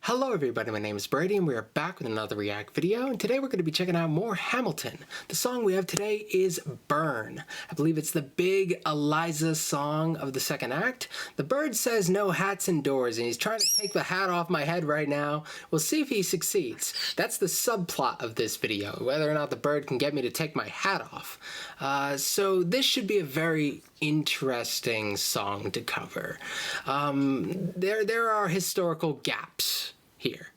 Hello everybody, my name is Brady and we are back with another React video, and today we're going to be checking out more Hamilton. The song we have today is Burn. I believe it's the big Eliza song of the second act. The bird says no hats indoors and he's trying to take the hat off my head right now. We'll see if he succeeds. That's the subplot of this video, whether or not the bird can get me to take my hat off. So this should be a very interesting song to cover. There are historical gaps here,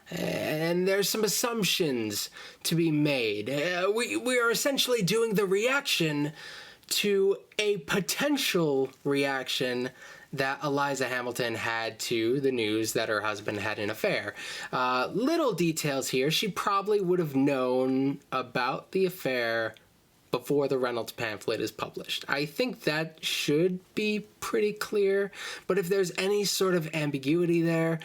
and there's some assumptions to be made. We are essentially doing the reaction to a potential reaction that Eliza Hamilton had to the news that her husband had an affair. Little details here. She probably would have known about the affair before the Reynolds pamphlet is published. I think that should be pretty clear, but if there's any sort of ambiguity there,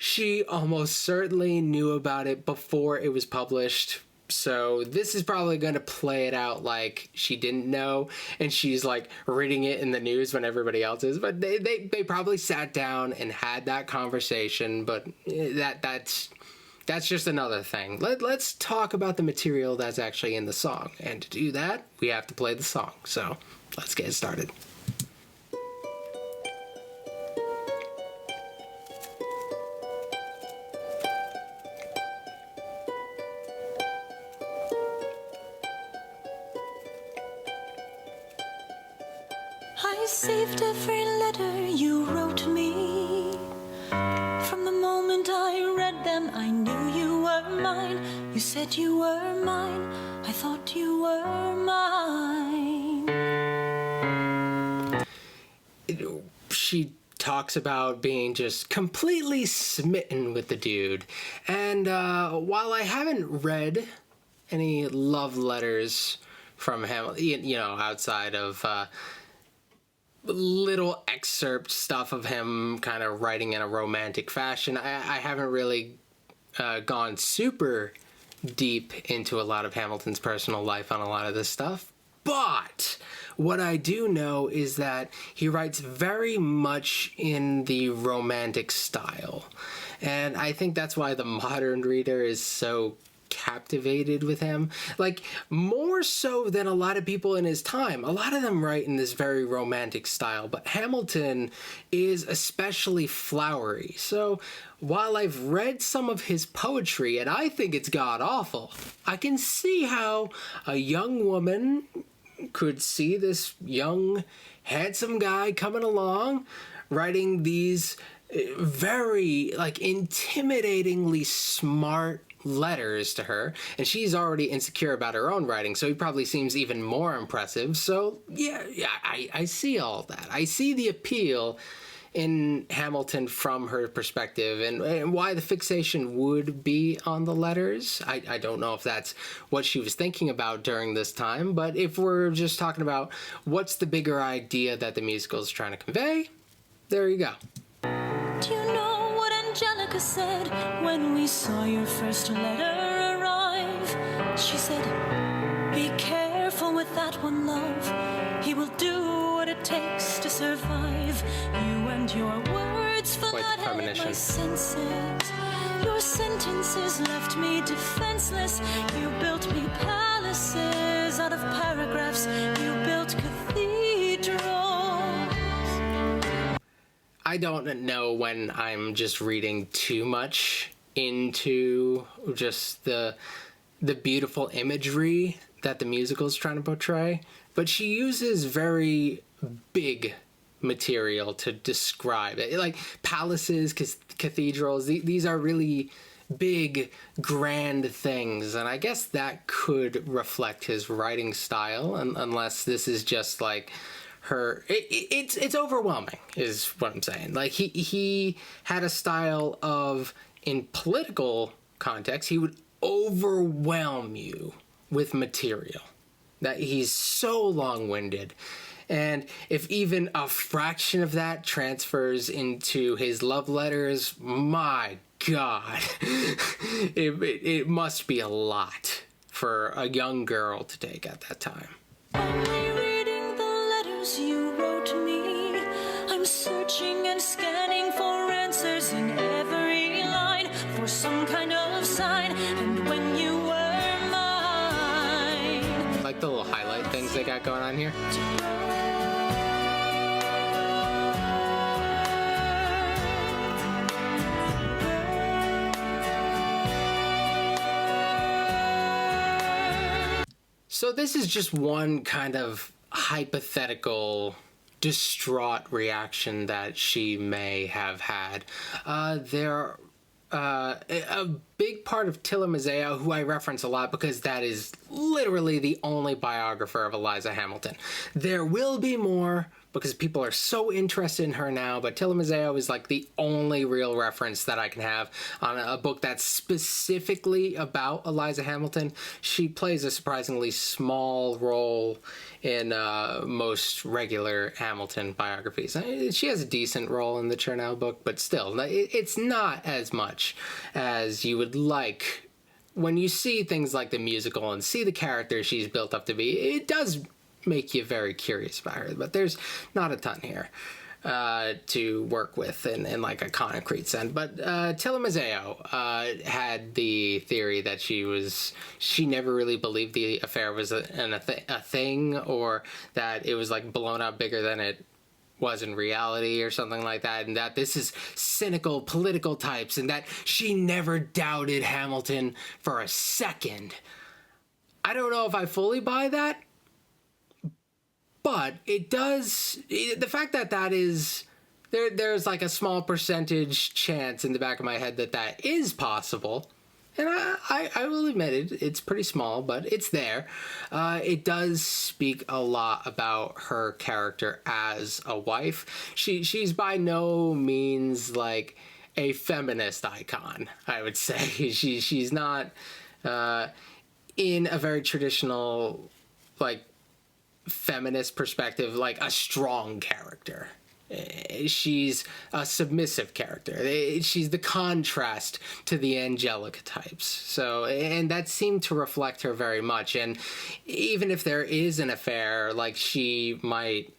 she almost certainly knew about it before it was published. So this is probably going to play it out like she didn't know and she's like reading it in the news when everybody else is. But they probably sat down and had that conversation, but that's just another thing. Let's talk about the material that's actually in the song. And to do that, we have to play the song. So let's get started. I saved every letter you wrote me. From the moment I read them, I knew you were mine. You said you were mine. I thought you were mine. She talks about being just completely smitten with the dude. And while I haven't read any love letters from him, you know, outside of little excerpt stuff of him kind of writing in a romantic fashion, I haven't really gone super deep into a lot of Hamilton's personal life on a lot of this stuff. But what I do know is that he writes very much in the romantic style. And I think that's why the modern reader is so captivated with him, like more so than a lot of people in his time. A lot of them write in this very romantic style, but Hamilton is especially flowery. So while I've read some of his poetry and I think it's god-awful, I can see how a young woman could see this young handsome guy coming along writing these very like intimidatingly smart letters to her, and she's already insecure about her own writing, so he probably seems even more impressive. So yeah, I see all that. I see the appeal in Hamilton from her perspective, and why the fixation would be on the letters. I don't know if that's what she was thinking about during this time, but if we're just talking about what's the bigger idea that the musical is trying to convey, there you go. Do you know what Angelica said when we saw your first letter arrive? She said, be careful with that one, love. He will do what it takes to survive. You and your words flooded my senses. Your sentences left me defenseless. You built me palaces out of paragraphs. You built cathedrals. I don't know when I'm just reading too much into just the beautiful imagery that the musical is trying to portray, but she uses very big material to describe it, like palaces, cathedrals. These are really big, grand things, and I guess that could reflect his writing style, unless this is just like her. It's overwhelming is what I'm saying. Like he had a style of, in political context, he would overwhelm you with material, that he's so long-winded. And if even a fraction of that transfers into his love letters, my God, it must be a lot for a young girl to take at that time. Only reading the letters you wrote me, I'm searching and scanning for answers in every line. was some kind of sign, and when you were mine. Like the little highlight things they got going on here. So this is just one kind of hypothetical, distraught reaction that she may have had. A big part of Tilla Mazzeo, who I reference a lot because that is literally the only biographer of Eliza Hamilton. There will be more because people are so interested in her now, but Tilla Mazzeo is like the only real reference that I can have on a book that's specifically about Eliza Hamilton. She plays a surprisingly small role in most regular Hamilton biographies. She has a decent role in the Chernow book, but still, it's not as much as you would like when you see things like the musical and see the character she's built up to be. It does make you very curious about her, but there's not a ton here to work with in like a concrete sense. But Tilla Mazzeo had the theory that she never really believed the affair was a thing, or that it was like blown up bigger than it was in reality or something like that, and that this is cynical political types, and that she never doubted Hamilton for a second. I don't know if I fully buy that, but it does, the fact that that is, there's like a small percentage chance in the back of my head that that is possible, and I will admit it's pretty small, but it's there. It does speak a lot about her character as a wife. She's by no means like a feminist icon, I would say. She's not in a very traditional, like, feminist perspective, like a strong character. She's a submissive character. She's the contrast to the Angelica types. So, and that seemed to reflect her very much. And even if there is an affair, like, she might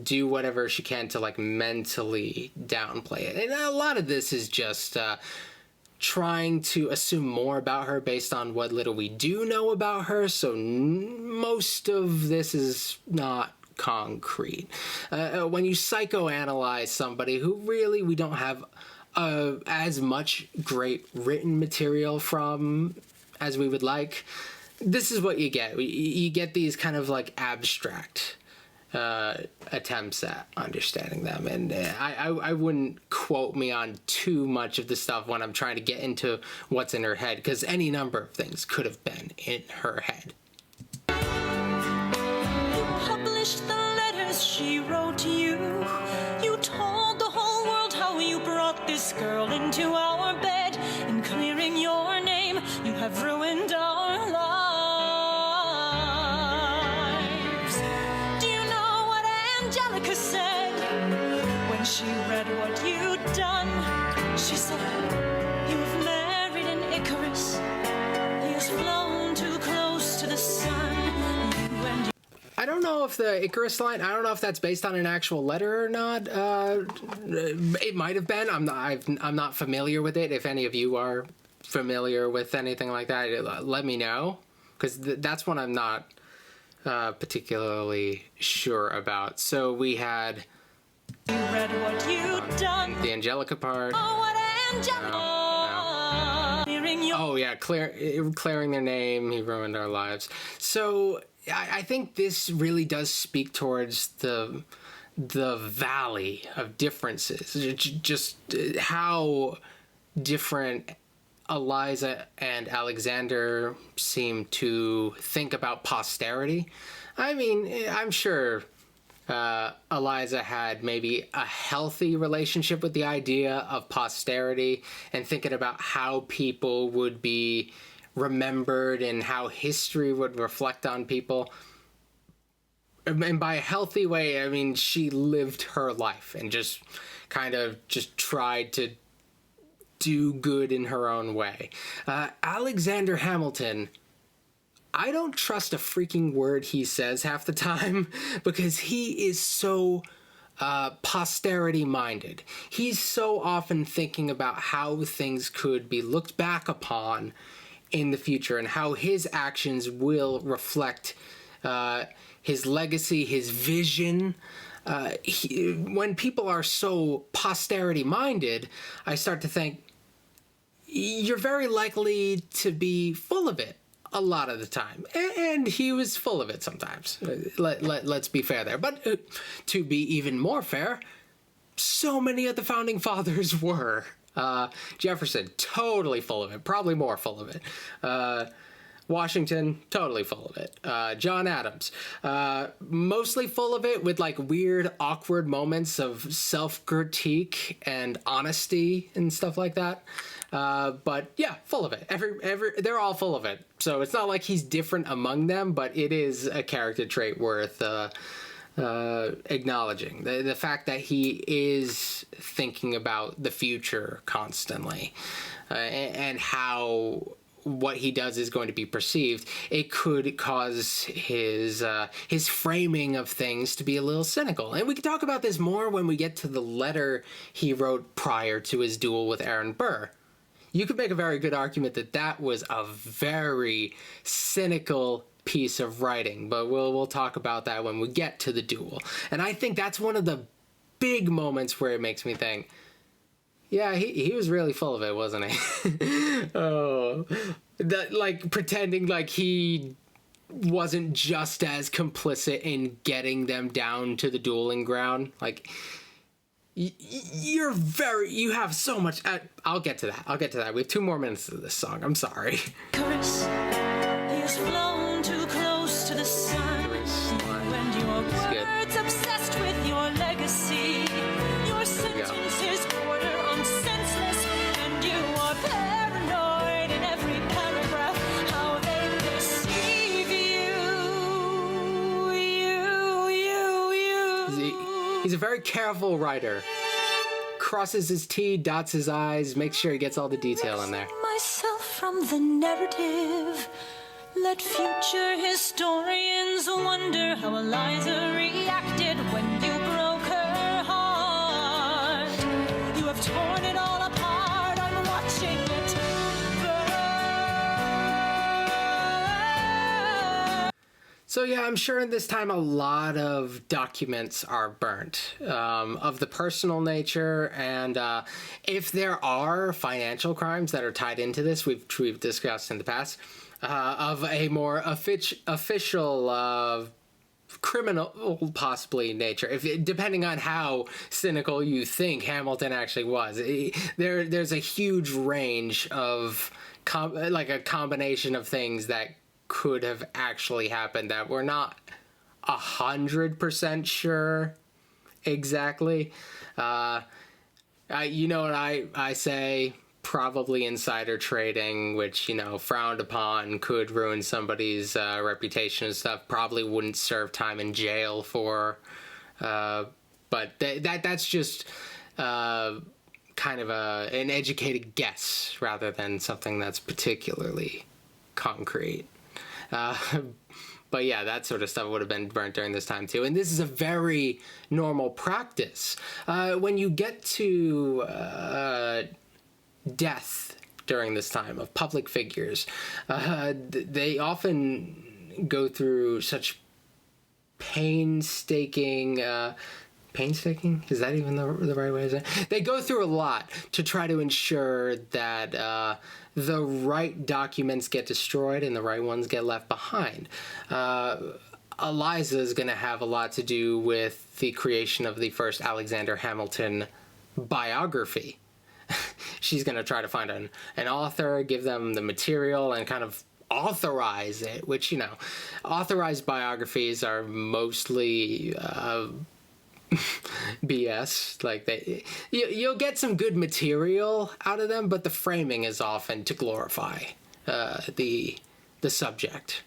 do whatever she can to like mentally downplay it. And a lot of this is just trying to assume more about her based on what little we do know about her. So most of this is not concrete. When you psychoanalyze somebody who really we don't have as much great written material from as we would like, this is what you get. You get these kind of like abstract attempts at understanding them, and I wouldn't quote me on too much of the stuff when I'm trying to get into what's in her head, because any number of things could have been in her head. You published the letters she wrote to you. You told the whole world how you brought this girl into our bed. In clearing your name, you have ruined our lives. Do you know what Angelica said when she read what you'd done? She said, you've married an Icarus. He has flown too close to the sun. I don't know if the Icarus line, I don't know if that's based on an actual letter or not. It might have been. I'm not familiar with it. If any of you are familiar with anything like that, let me know, because that's one I'm not particularly sure about. So we had you read what you'd done. The Angelica part. Oh, what Angelica. Oh yeah, clearing their name. He ruined our lives. So I think this really does speak towards the valley of differences. Just how different Eliza and Alexander seem to think about posterity. I mean, I'm sure Eliza had maybe a healthy relationship with the idea of posterity and thinking about how people would be remembered and how history would reflect on people. And by a healthy way, I mean she lived her life and just kind of just tried to do good in her own way. Alexander Hamilton, I don't trust a freaking word he says half the time, because he is so posterity minded. He's so often thinking about how things could be looked back upon in the future and how his actions will reflect his legacy, his vision. When people are so posterity minded, I start to think you're very likely to be full of it a lot of the time. And he was full of it sometimes. Let's be fair there. But to be even more fair, so many of the founding fathers were. Jefferson, totally full of it. Probably more full of it. Washington, totally full of it. John Adams, mostly full of it with like weird, awkward moments of self-critique and honesty and stuff like that. But yeah, full of it. They're all full of it. So it's not like he's different among them, but it is a character trait worth acknowledging. The fact that he is thinking about the future constantly and how what he does is going to be perceived, it could cause his framing of things to be a little cynical. And we can talk about this more when we get to the letter he wrote prior to his duel with Aaron Burr. You could make a very good argument that that was a very cynical piece of writing, but we'll talk about that when we get to the duel. And I think that's one of the big moments where it makes me think, yeah, he was really full of it, wasn't he? Oh, that, like, pretending like he wasn't just as complicit in getting them down to the dueling ground. Like, you have so much. I'll get to that. We have 2 more minutes of this song. I'm sorry. Chorus, he has flown too close to the sun. When your words obsessed with your legacy, your sentences border on senseless, and you are paranoid in every paragraph. How they perceive you. He's a very careful writer. Crosses his T, dots his I's, makes sure he gets all the detail in there. Myself from the narrative. Let future historians wonder how Eliza reacted when you broke her heart. You have torn it all apart. I'm watching it burn. So yeah, I'm sure in this time a lot of documents are burnt of the personal nature, and if there are financial crimes that are tied into this, we've discussed in the past, of a more official criminal possibly nature, depending on how cynical you think Hamilton actually was. There's a huge range of like a combination of things that could have actually happened that we're not 100% sure exactly. You know what I say? Probably insider trading, which, you know, frowned upon, could ruin somebody's reputation and stuff. Probably wouldn't serve time in jail for, but that's just kind of an educated guess rather than something that's particularly concrete. But yeah, that sort of stuff would have been burnt during this time too. And this is a very normal practice. When you get to death during this time of public figures, they often go through such painstaking, is that even the right way to say it? They go through a lot to try to ensure that the right documents get destroyed and the right ones get left behind. Eliza is going to have a lot to do with the creation of the first Alexander Hamilton biography. She's going to try to find an author, give them the material, and kind of authorize it, which, you know, authorized biographies are mostly BS. Like, you'll get some good material out of them, but the framing is often to glorify the subject.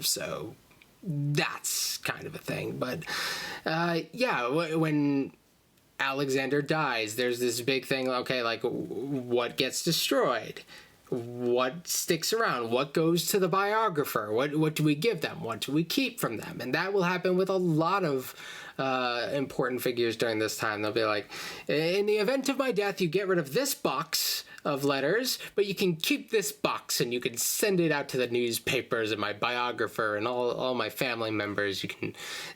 So that's kind of a thing. But yeah, when Alexander dies, there's this big thing, okay, like, what gets destroyed? What sticks around? What goes to the biographer? What do we give them? What do we keep from them? And that will happen with a lot of important figures during this time. They'll be like, in the event of my death, you get rid of this box of letters, but you can keep this box and you can send it out to the newspapers and my biographer and all my family members.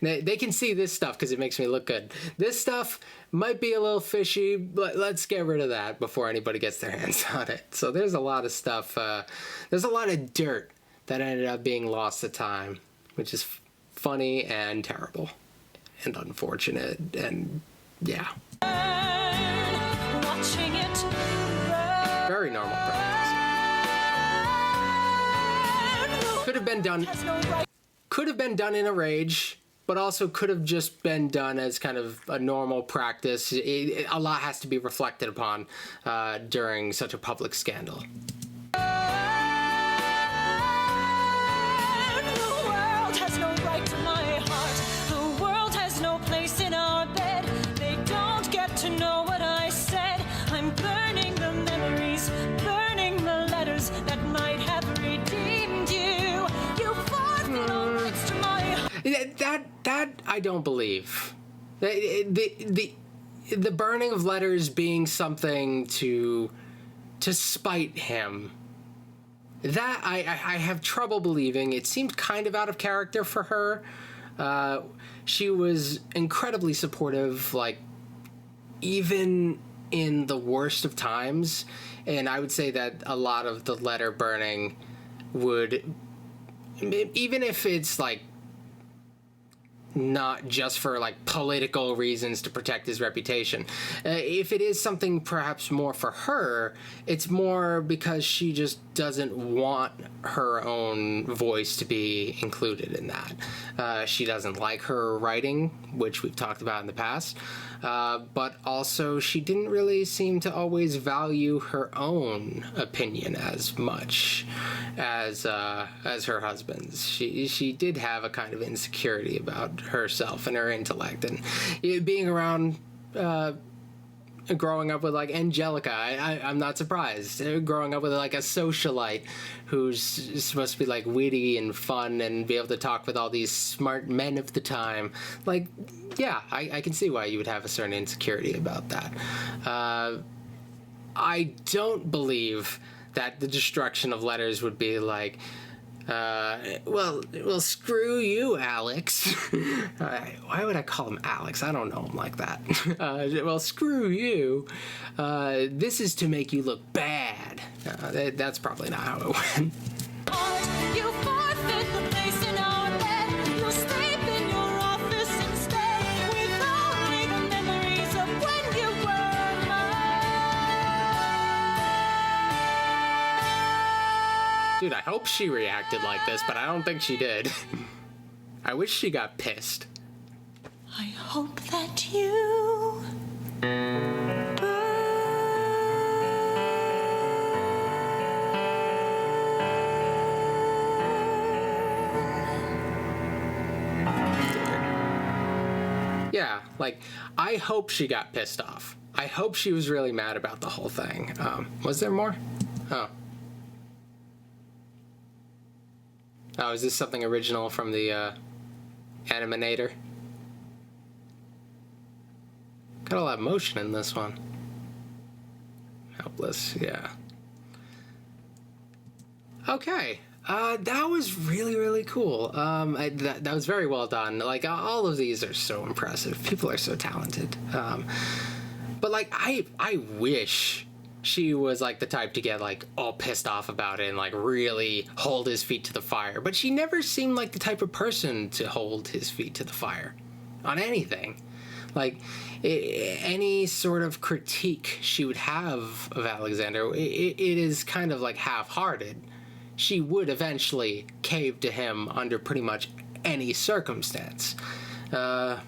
They can see this stuff because it makes me look good. This stuff might be a little fishy, but let's get rid of that before anybody gets their hands on it. So there's a lot of stuff. There's a lot of dirt that ended up being lost to time, which is funny and terrible and unfortunate, and yeah. Watching it Very normal practice. Could have been done. Could have been done in a rage, but also could have just been done as kind of a normal practice. A lot has to be reflected upon during such a public scandal. The world has no right to my heart. The world has no place in our bed. They don't get to know what I said. I'm burning the memories, burning the letters that might have redeemed you. You forfeit all rights to my heart. That I don't believe. The burning of letters being something to spite him. That I have trouble believing. It seemed kind of out of character for her. She was incredibly supportive, like, even in the worst of times. And I would say that a lot of the letter burning would, even if it's like not just for like political reasons to protect his reputation, if it is something perhaps more for her, it's more because she just doesn't want her own voice to be included in that. She doesn't like her writing, which we've talked about in the past, but also she didn't really seem to always value her own opinion as much as her husband's. She did have a kind of insecurity about herself and her intellect, and being around growing up with like Angelica, I'm not surprised. Growing up with like a socialite who's supposed to be like witty and fun and be able to talk with all these smart men of the time, like, yeah, I can see why you would have a certain insecurity about that. I don't believe that the destruction of letters would be like, well, screw you, Alex. Why would I call him Alex? I don't know him like that. Well, screw you. This is to make you look bad. That's probably not how it went. You forfeit the place in our bed. You'll sleep in your office instead, with only the memories of when you were mine. Dude, I hope she reacted like this, but I don't think she did. I wish she got pissed. I hope that you Yeah, like, I hope she got pissed off. I hope she was really mad about the whole thing. Was there more? Oh. Oh, is this something original from the Animator? Got a lot of motion in this one. Helpless, yeah. Okay. That was really, really cool. That was very well done. Like, all of these are so impressive. People are so talented. But, like, I wish she was, like, the type to get, like, all pissed off about it and, like, really hold his feet to the fire. But she never seemed like the type of person to hold his feet to the fire on anything. Like, any sort of critique she would have of Alexander, it is kind of, like, half-hearted. She would eventually cave to him under pretty much any circumstance. Kind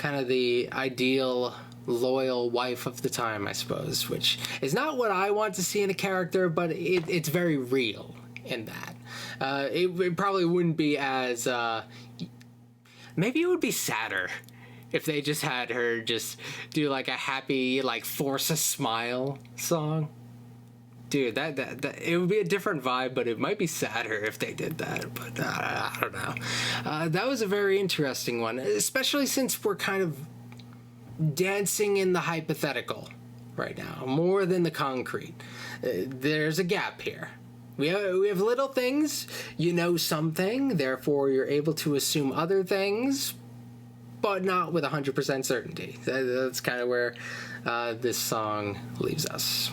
of the ideal loyal wife of the time, I suppose, which is not what I want to see in a character, but it's very real in that. It probably wouldn't be as... maybe it would be sadder if they just had her just do like a happy, like, force a smile song. dude, that it would be a different vibe, but it might be sadder if they did that. But I don't know. That was a very interesting one, especially since we're kind of dancing in the hypothetical right now more than the concrete. There's a gap here. We have little things. You know something, therefore you're able to assume other things, but not with 100% certainty. That's kind of where this song leaves us.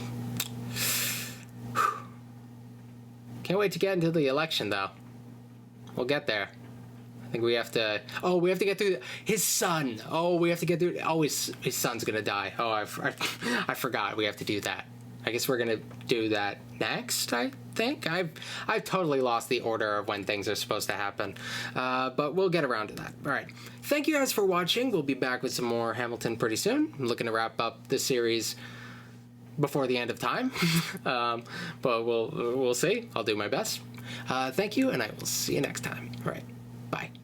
Can't wait to get into the election, though. We'll get there. I think we have to... Oh, we have to get through... His son! Oh, we have to get through... Oh, his son's gonna die. Oh, I forgot we have to do that. I guess we're gonna do that next, I think. I've totally lost the order of when things are supposed to happen. But we'll get around to that. All right. Thank you guys for watching. We'll be back with some more Hamilton pretty soon. I'm looking to wrap up this series before the end of time. But we'll see. I'll do my best. Thank you, and I will see you next time. All right. Bye.